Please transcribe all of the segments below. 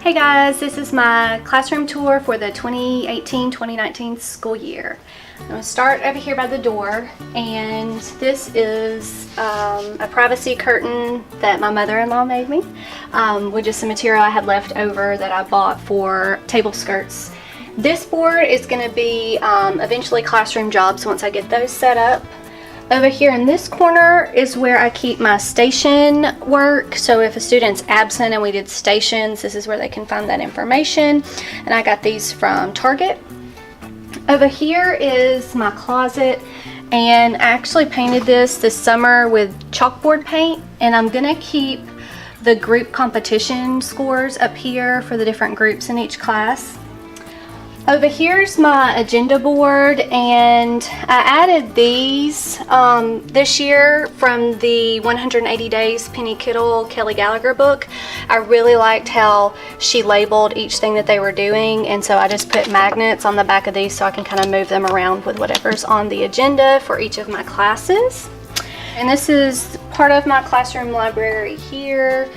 Hey guys, this is my classroom tour for the 2018-2019 school year. I'm going to start over here by the door, and this is a privacy curtain that my mother-in-law made me with just some material I had left over that I bought for table skirts. This board is going to be eventually classroom jobs once I get those set up. Over here in this corner is where I keep my station work. So if a student's absent and we did stations, this is where they can find that information. And I got these from Target. Over here is my closet, and I actually painted this summer with chalkboard paint, and I'm gonna keep the group competition scores up here for the different groups in each class. Over here's my agenda board, and I added these this year from the 180 Days Penny Kittle Kelly Gallagher book. I really liked how she labeled each thing that they were doing, and so I just put magnets on the back of these so I can kind of move them around with whatever's on the agenda for each of my classes. And this is part of my classroom library here.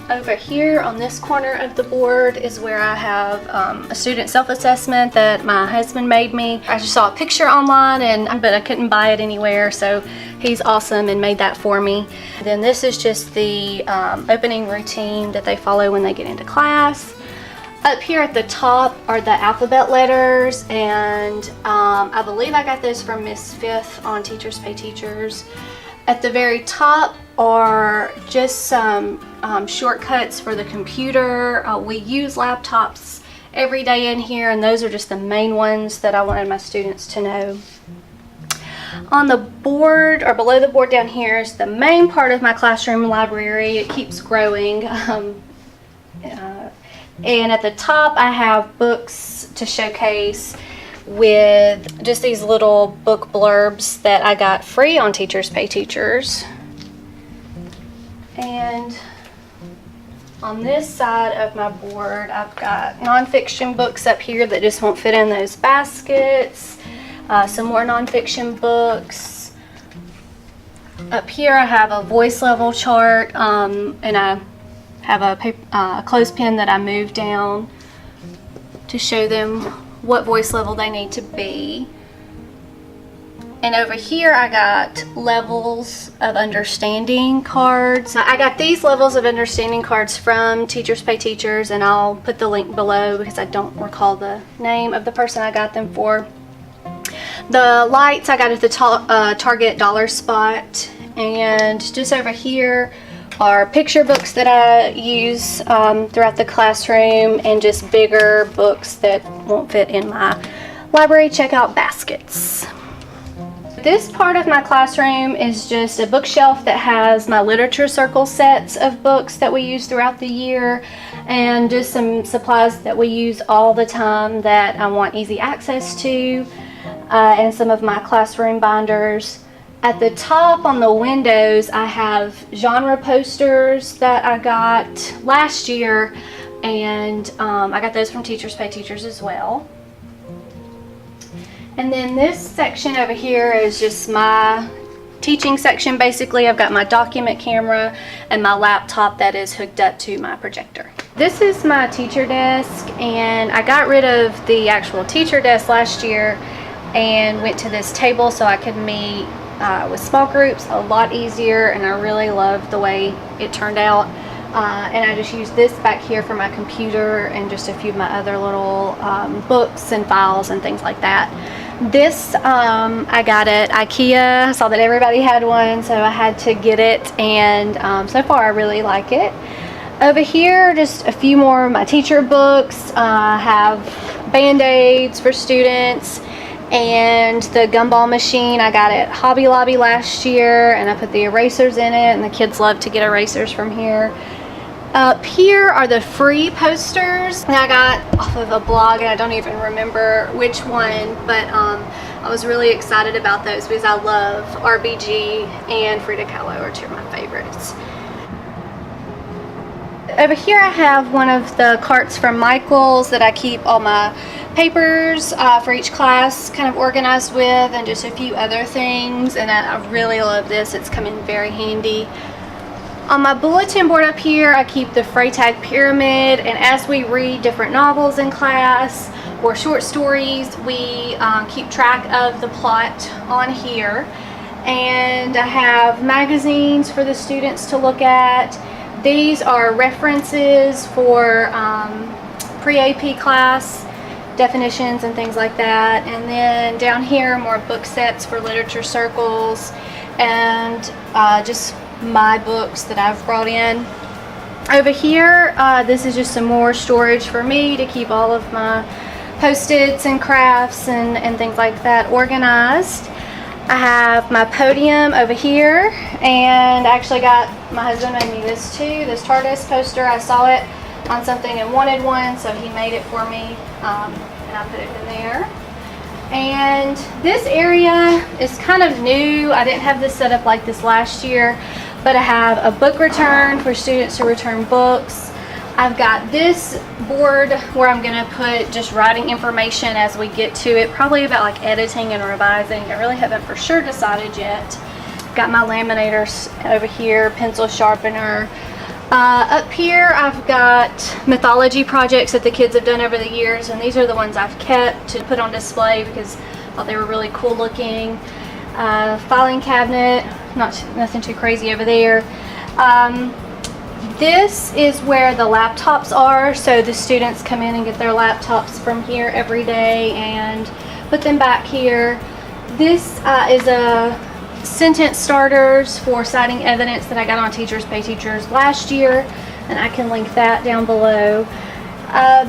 Over here on this corner of the board is where I have a student self-assessment that my husband made me. I just saw a picture online, but I couldn't buy it anywhere, so he's awesome and made that for me. Then this is just the opening routine that they follow when they get into class. Up here at the top are the alphabet letters, and I believe I got this from Miss Fifth on Teachers Pay Teachers. At the very top are just some shortcuts for the computer. We use laptops every day in here, and those are just the main ones that I wanted my students to know. On the board, or below the board down here, is the main part of my classroom library. It keeps growing. And at the top I have books to showcase with just these little book blurbs that I got free on Teachers Pay Teachers. And on this side of my board, I've got nonfiction books up here that just won't fit in those baskets. Some more nonfiction books. Up here I have a voice level chart, and I have a clothespin that I moved down to show them what voice level they need to be. And over here I got levels of understanding cards. I got these levels of understanding cards from Teachers Pay Teachers, and I'll put the link below because I don't recall the name of the person I got them for. The lights I got at the Target dollar spot, and just over here are picture books that I use throughout the classroom, and just bigger books that won't fit in my library checkout baskets. This part of my classroom is just a bookshelf that has my literature circle sets of books that we use throughout the year, and just some supplies that we use all the time that I want easy access to, and some of my classroom binders. At the top on the windows I have genre posters that I got last year, and I got those from Teachers Pay Teachers as well. And then this section over here is just my teaching section. Basically, I've got my document camera and my laptop that is hooked up to my projector. This is my teacher desk, and I got rid of the actual teacher desk last year and went to this table so I could meet with small groups a lot easier, and I really loved the way it turned out. And I just used this back here for my computer and just a few of my other little books and files and things like that. This I got at IKEA. I saw that everybody had one, so I had to get it, and so far I really like it. Over here, just a few more of my teacher books. I have Band-Aids for students, and the gumball machine I got at Hobby Lobby last year, and I put the erasers in it, and the kids love to get erasers from here. Up here are the free posters that I got off of a blog, and I don't even remember which one, but I was really excited about those because I love RBG and Frida Kahlo are two of my favorites. Over here I have one of the carts from Michael's that I keep all my papers for each class kind of organized with, and just a few other things, and I really love this. It's come in very handy. On my bulletin board up here, I keep the Freytag Pyramid, and as we read different novels in class or short stories, we keep track of the plot on here. And I have magazines for the students to look at. These are references for pre-AP class, definitions and things like that. And then down here, more book sets for literature circles and just my books that I've brought in. Over here, this is just some more storage for me to keep all of my Post-its and crafts and things like that organized. I have my podium over here, and I actually got, my husband made me this too, this TARDIS poster. I saw it on something and wanted one, so he made it for me, and I put it in there. And this area is kind of new. I didn't have this set up like this last year, but I have a book return for students to return books. I've got this board where I'm going to put just writing information as we get to it, probably about like editing and revising. I really haven't for sure decided yet. Got my laminators over here, pencil sharpener. Up here I've got mythology projects that the kids have done over the years, and these are the ones I've kept to put on display because I thought they were really cool looking. Filing cabinet, nothing too crazy over there. This is where the laptops are, so the students come in and get their laptops from here every day and put them back here. This is a sentence starters for citing evidence that I got on Teachers Pay Teachers last year, and I can link that down below.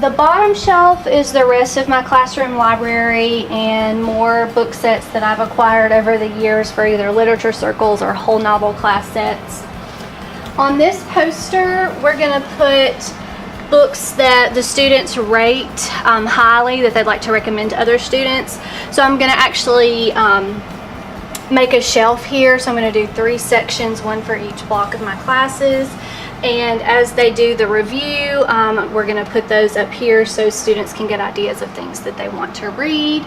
The bottom shelf is the rest of my classroom library and more book sets that I've acquired over the years for either literature circles or whole novel class sets. On this poster, we're going to put books that the students rate highly that they'd like to recommend to other students. So I'm going to actually make a shelf here. So I'm going to do 3 sections, one for each block of my classes. And as they do the review, we're going to put those up here so students can get ideas of things that they want to read.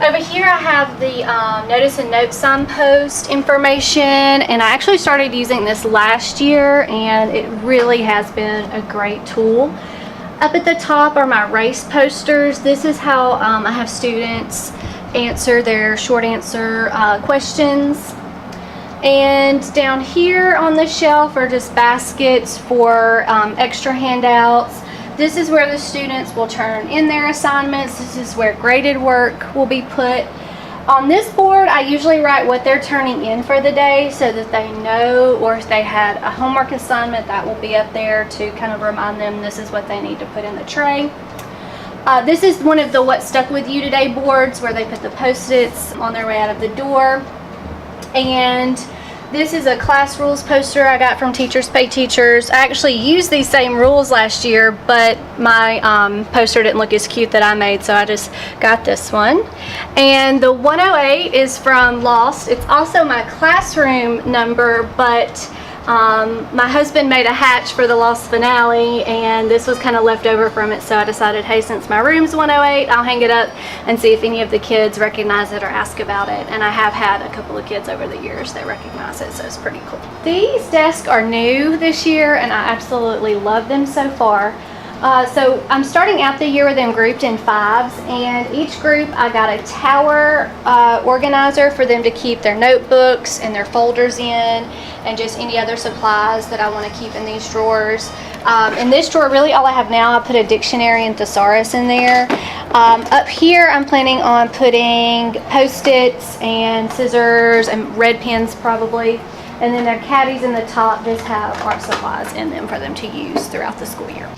Over here I have the notice and note signpost information, and I actually started using this last year, and it really has been a great tool. Up at the top are my race posters. This is how I have students answer their short answer questions. And down here on the shelf are just baskets for extra handouts. This is where the students will turn in their assignments. This is where graded work will be put. On this board, I usually write what they're turning in for the day so that they know, or if they had a homework assignment, that will be up there to kind of remind them this is what they need to put in the tray. This is one of the What Stuck With You Today boards where they put the Post-its on their way out of the door. And this is a class rules poster I got from Teachers Pay Teachers. I actually used these same rules last year, but my poster didn't look as cute that I made, so I just got this one. And the 108 is from Lost. It's also my classroom number, but my husband made a hatch for the Lost finale, and this was kind of left over from it, so I decided, hey, since my room's 108, I'll hang it up and see if any of the kids recognize it or ask about it. And I have had a couple of kids over the years that recognize it, so it's pretty cool. These desks are new this year, and I absolutely love them so far. So I'm starting out the year with them grouped in 5s, and each group I got a tower organizer for them to keep their notebooks and their folders in, and just any other supplies that I want to keep in these drawers. In this drawer, really all I have now, I put a dictionary and thesaurus in there. Up here, I'm planning on putting Post-its and scissors and red pens probably. And then their caddies in the top just have art supplies in them for them to use throughout the school year.